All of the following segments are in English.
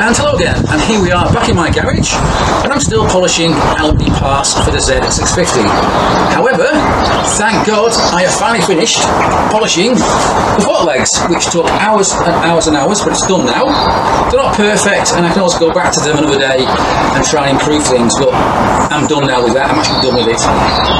And hello again, and here we are back in my garage, and I'm still polishing aluminium parts for the Z650. However, thank God I have finally finished polishing the fork legs, which took hours and hours and hours, but it's done now. They're not perfect, and I can also go back to them another day and try and improve things, but I'm done now with that. I'm actually done with it.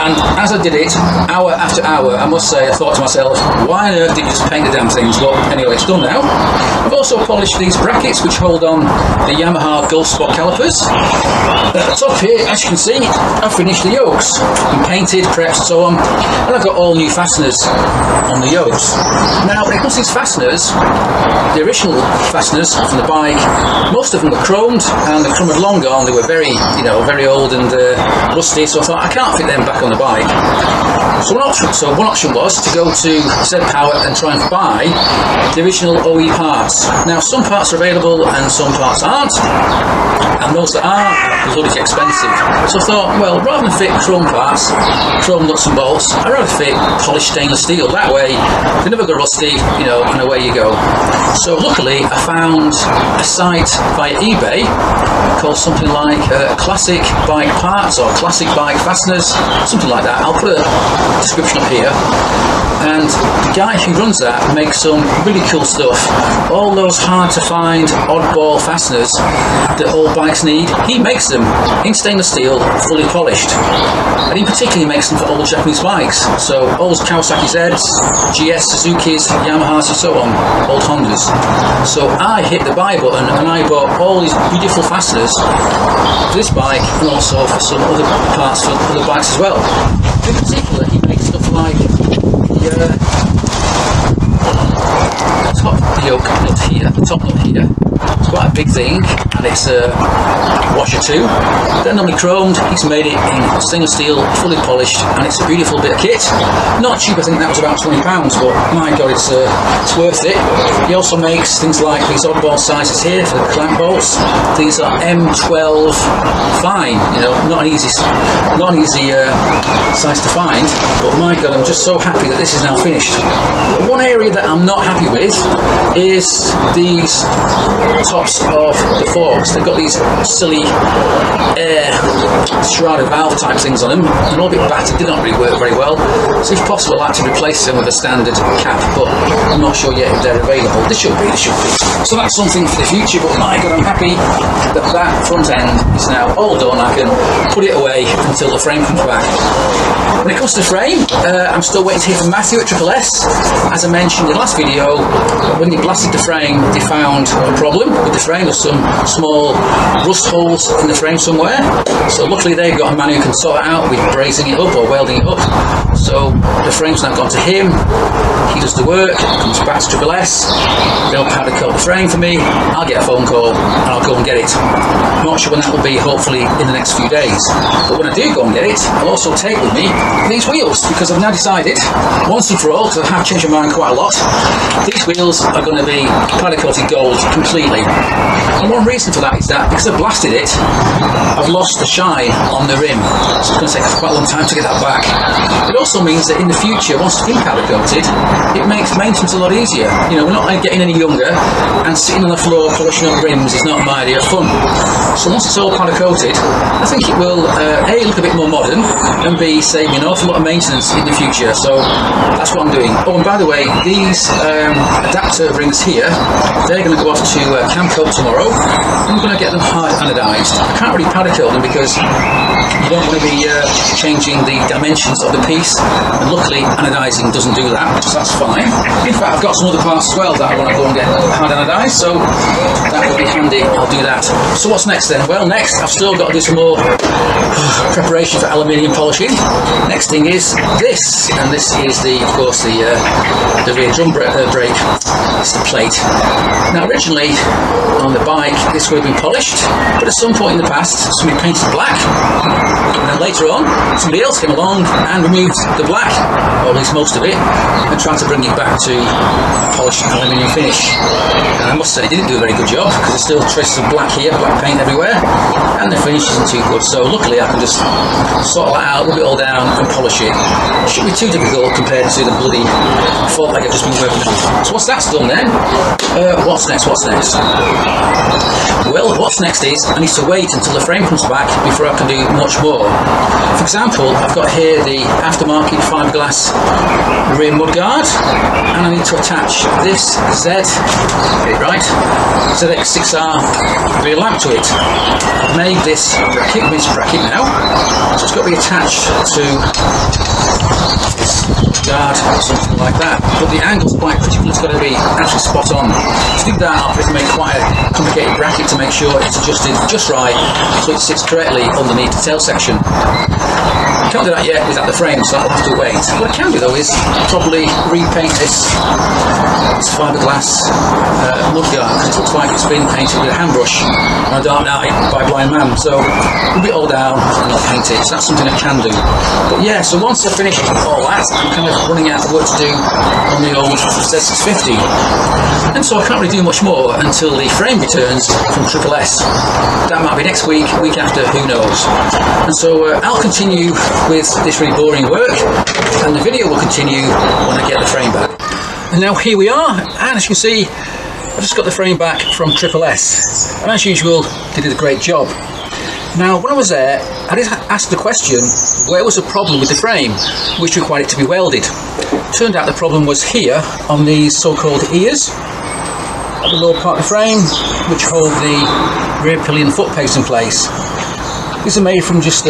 And as I did it, hour after hour, I must say, I thought to myself, why on earth did you just paint the damn things? But anyway, it's done now. I've also polished these brackets which hold on the Yamaha Gulf Spot calipers. At the top here, as you can see, I've finished the yokes and painted, prepped and so on, and I've got all new fasteners on the yokes. Now when it comes to these fasteners, the original fasteners from the bike, most of them were chromed, and the chrome had long gone. They were very, very old and rusty, so I thought I can't fit them back on the bike. So one option was to go to Z Power and try and buy the original OE parts. Now some parts are available and some parts aren't, and those that are bloody expensive. So I thought, well, rather than fit chrome parts, chrome nuts and bolts, I'd rather fit polished stainless steel. That way they never go rusty, and away you go. So luckily I found a site via eBay called something like Classic Bike Parts or Classic Bike Fasteners, something like that. I'll put a description up here. And the guy who runs that makes some really cool stuff. All those hard to find oddball fasteners that all bikes need, he makes them in stainless steel, fully polished. And he particularly makes them for old Japanese bikes. So old Kawasaki Zs, GS, Suzukis, Yamahas and so on, old Hondas. So I hit the buy button and I bought all these beautiful fasteners for this bike and also for some other parts for other bikes as well. In particular, he makes stuff like the top yoke nut here, the top nut here. It's quite a big thing, and it's a washer too. They're normally chromed. He's made it in stainless steel, fully polished, and it's a beautiful bit of kit. Not cheap, I think that was about £20, but my God, it's worth it. He also makes things like these oddball sizes here for the clamp bolts. These are M12 fine, not an easy size to find, but my God, I'm just so happy that this is now finished. But one area that I'm not happy with is these tops of the forks. They've got these silly air shrouded valve type things on them. They're all a bit battered, they don't really work very well. So if possible, I'd like to replace them with a standard cap, but I'm not sure yet if they're available. They should be. So that's something for the future, but my God, I'm happy that that front end is now all done. I can put it away until the frame comes back. When it comes to the frame, I'm still waiting to hear from Matthew at Triple S. As I mentioned in the last video, when they blasted the frame, they found a problem with the frame. There's some small rust holes in the frame somewhere. So luckily they've got a man who can sort it out with brazing it up or welding it up. So the frame's now gone to him. He does the work, comes back to Triple S. They'll powder coat the frame for me. I'll get a phone call and I'll go and get it. I'm not sure when that will be, hopefully in the next few days. But when I do go and get it, I'll also take with me these wheels, because I've now decided, once and for all, because I have changed my mind quite a lot, these wheels are going to be powder coated gold completely. And one reason for that is that because I've blasted it, I've lost the shine on the rim. So it's going to take quite a long time to get that back. It also means that in the future, once it's been powder coated, it makes maintenance a lot easier. We're not getting any younger, and sitting on the floor polishing up rims is not my idea of fun. So once it's all powder coated, I think it will A, look a bit more modern, and B, save me an awful lot of maintenance in the future. So that's what I'm doing. Oh, and by the way, these adapter rings here, they're going to go off to Camp Coat tomorrow. I'm going to get them hard anodized. I can't really powder coat them because you don't want to be changing the dimensions of the piece, and luckily anodizing doesn't do that, so that's fine. In fact, I've got some other parts as well that I want to go and get hard anodized, so that would be handy. I'll do that. So what's next then? Well, next I've still got to do some more preparation for aluminium polishing. Next thing is this, and this is of course the rear drum brake. It's the plate. Now originally on the bike this would have been polished, but at some point in the past somebody painted black, and then later on somebody else came along and removed the black, or at least most of it, and tried to bring it back to a polished aluminium finish. And I must say they didn't do a very good job, because there's still traces of black here, black paint everywhere, and the finish isn't too good. So luckily I can just sort that out, rub it all down and polish it. It shouldn't be too difficult compared to the bloody fork leg I've just been working on. So once that's done then, what's next? But what's next is I need to wait until the frame comes back before I can do much more. For example, I've got here the aftermarket fiberglass rear mudguard, and I need to attach this get it right, ZX6R rear lamp to it. I've made this bracket now, so it's got to be attached to this guard or something like that, but the angle's quite critical. It's got to be actually spot on. To do that, I'll have to make quite a complicated bracket to make sure it's adjusted just right so it sits correctly underneath the tail section. I can't do that yet without the frame, so that'll have to wait. What I can do though is probably repaint this fiberglass mudguard, because it looks like it's been painted with a hand brush on a dark night by a blind man, so we'll be all down and I'll paint it. So that's something I can do. But yeah, so once I finish all that, I'm kind of running out of work to do on the old Z650, and so I can't really do much more until the frame returns from Triple S. That might be next week, week after, who knows. And so I'll continue with this really boring work, and the video will continue when I get the frame back. And now here we are, and as you can see, I've just got the frame back from Triple S, and as usual they did a great job. Now when I was there, I did ask the question, where was the problem with the frame which required it to be welded? Turned out the problem was here on these so-called ears at the lower part of the frame, which hold the rear pillion foot pegs in place. These are made from just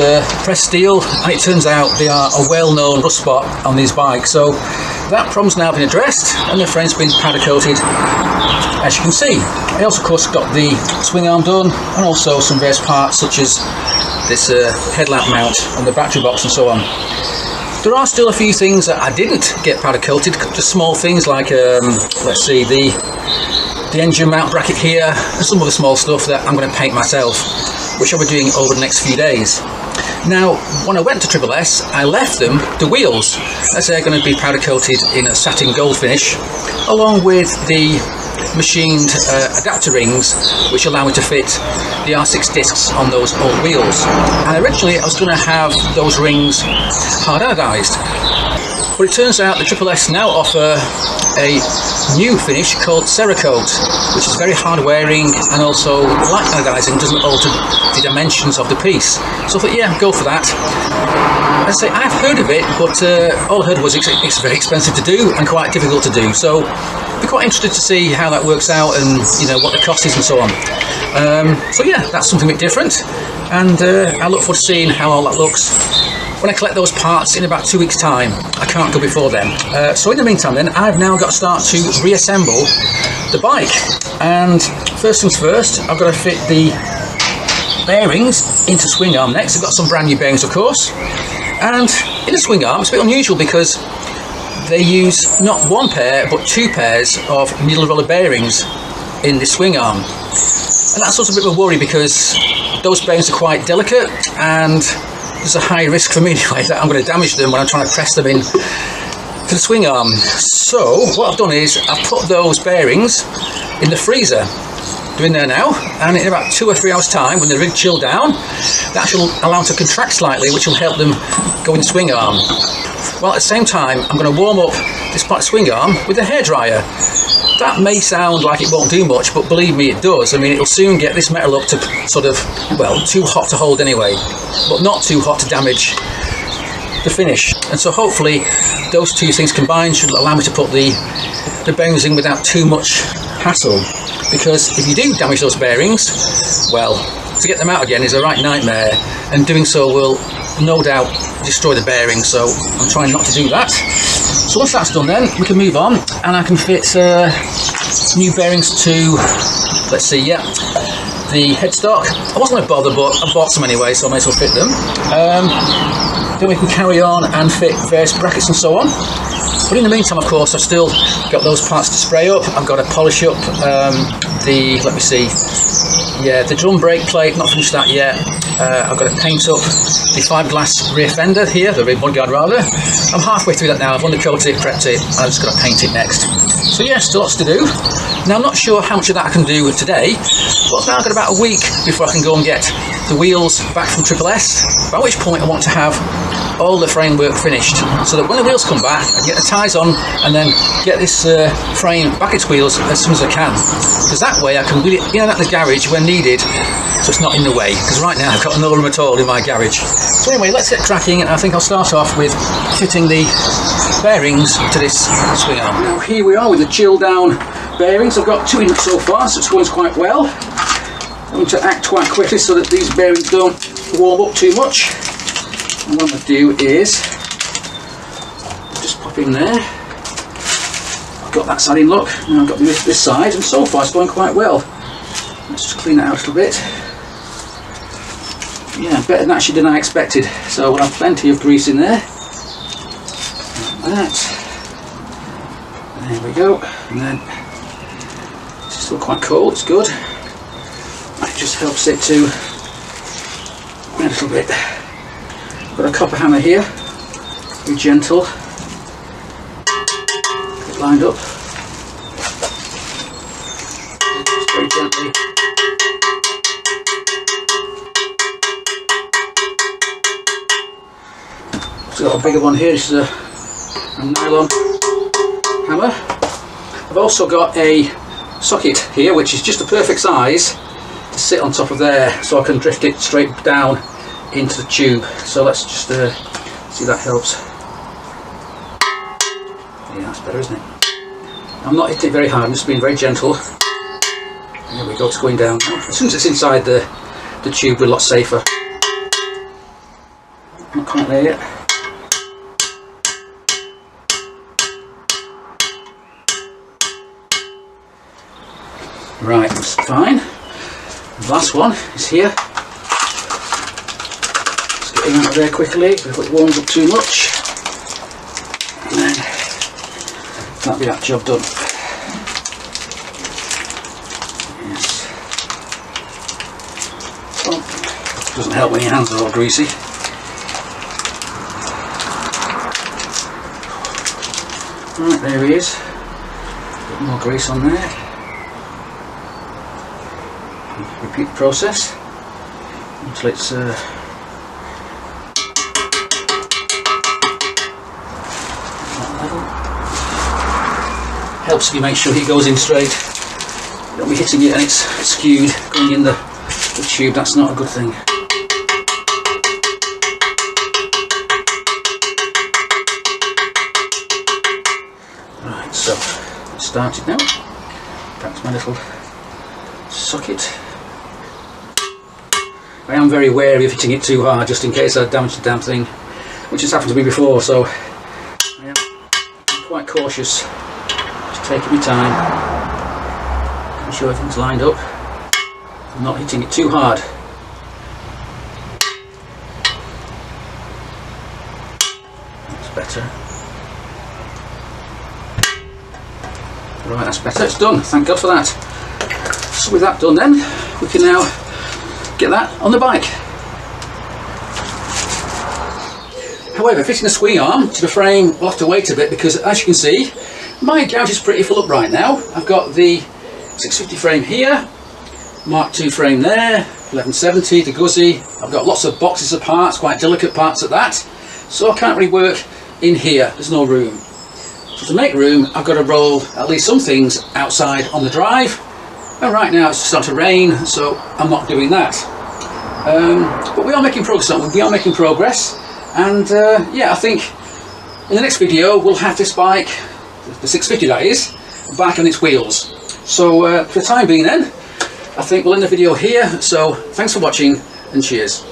pressed steel, and it turns out they are a well-known rust spot on these bikes. So that problem's now been addressed, and the frame's been powder coated, as you can see. I also, of course, got the swing arm done, and also some various parts such as this headlamp mount and the battery box and so on. There are still a few things that I didn't get powder coated, just small things like, let's see, the engine mount bracket here, and some other small stuff that I'm going to paint myself, which I'll be doing over the next few days. Now, when I went to Triple S, I left them the wheels, as they're going to be powder coated in a satin gold finish, along with the machined adapter rings, which allow me to fit the R6 discs on those old wheels. And originally I was going to have those rings hard anodized, but it turns out the Triple S now offer a new finish called Cerakote, which is very hard wearing and also light anodizing, doesn't alter the dimensions of the piece. So I thought, yeah, go for that. I say I've heard of it, but all I heard was it's very expensive to do and quite difficult to do. So I'd be quite interested to see how that works out, and you know what the cost is and so on. So yeah, that's something a bit different, and I look forward to seeing how all that looks when I collect those parts in about 2 weeks' time. I can't go before then. So in the meantime then, I've now got to start to reassemble the bike. And first things first, I've got to fit the bearings into swing arm next. I've got some brand new bearings, of course. And in the swing arm, it's a bit unusual because they use not one pair, but two pairs of needle roller bearings in the swing arm. And that's also a bit of a worry because those bearings are quite delicate, and there's a high risk for me anyway that I'm going to damage them when I'm trying to press them in to the swing arm. So what I've done is I've put those bearings in the freezer. They're in there now, and in about 2 or 3 hours time, when they're really chilled down, that should allow them to contract slightly, which will help them go in the swing arm. Well, at the same time, I'm going to warm up this part of the swing arm with a hairdryer. That may sound like it won't do much, but believe me, it does. I mean, it'll soon get this metal up to sort of, well, too hot to hold anyway, but not too hot to damage the finish. And so hopefully those two things combined should allow me to put the bearings in without too much hassle. Because if you do damage those bearings, well, to get them out again is a right nightmare, and doing so will no doubt destroy the bearings, so I'm trying not to do that. So once that's done then, we can move on, and I can fit new bearings to, let's see, yeah, the headstock. I wasn't going to bother, but I bought some anyway, so I may as well fit them. Then we can carry on and fit various brackets and so on. But in the meantime, of course, I've still got those parts to spray up. I've got to polish up the, let me see, yeah, the drum brake plate, not finished that yet. I've got to paint up the fiberglass rear fender here, the rear mudguard rather. I'm halfway through that now. I've undercoated it, prepped it, I've just got to paint it next. So yeah, still lots to do. Now I'm not sure how much of that I can do today, but now I've got about a week before I can go and get the wheels back from Triple S, by which point I want to have all the framework finished, so that when the wheels come back, I get the tyres on and then get this frame back its wheels as soon as I can, because that way I can wheel it in and out the garage when needed, so it's not in the way, because right now I've got no room at all in my garage. So anyway, let's get cracking, and I think I'll start off with fitting the bearings to this swing arm. Now here we are with the chill down bearings. I've got 2 in so far, so it's going quite well. I'm going to act quite quickly so that these bearings don't warm up too much. And what I'm going to do is just pop in there. I've got that side in lock, now I've got this side, and so far it's going quite well. Let's just clean it out a little bit. Yeah, better than actually than I expected. So we'll have plenty of grease in there. Like that. There we go. And then it's still quite cold, it's good. That just helps it to a little bit. Got a copper hammer here, be gentle, get it lined up, just very gently. I've got a bigger one here, this is a nylon hammer. I've also got a socket here which is just the perfect size to sit on top of there, so I can drift it straight down into the tube. So let's just see if that helps. Yeah, that's better, isn't it? I'm not hitting it very hard, I'm just being very gentle. There we go, it's going down now. As soon as it's inside the tube, we're a lot safer. Not quite there yet. Right, that's fine. The last one is here. Just get it out of there quickly before it warms up too much. And then that'll be that job done. Yes. Well, doesn't help when your hands are all greasy. Right, there he is. A bit more grease on there. Repeat the process until it's level. Helps if you make sure he goes in straight. You don't be hitting it and it's skewed going in the tube, that's not a good thing. Right, so it's started now. Back to my little socket. I am very wary of hitting it too hard just in case I damage the damn thing, which has happened to me before, so I am quite cautious. Just taking my time, making sure everything's lined up. I'm not hitting it too hard. That's better. Right, that's better, it's done, thank God for that. So with that done then, we can now get that on the bike. However, fitting the swing arm to the frame will have to wait a bit, because as you can see, my garage is pretty full up right now. I've got the 650 frame here, Mark II frame there, 1170, the Guzzi. I've got lots of boxes of parts, quite delicate parts at that, so I can't really work in here, there's no room. So to make room, I've got to roll at least some things outside on the drive. And right now it's starting to rain, so I'm not doing that. But we are making progress, aren't we? We are making progress, and yeah, I think in the next video we'll have this bike, the 650 that is, back on its wheels. So for the time being then, I think we'll end the video here, so thanks for watching and cheers.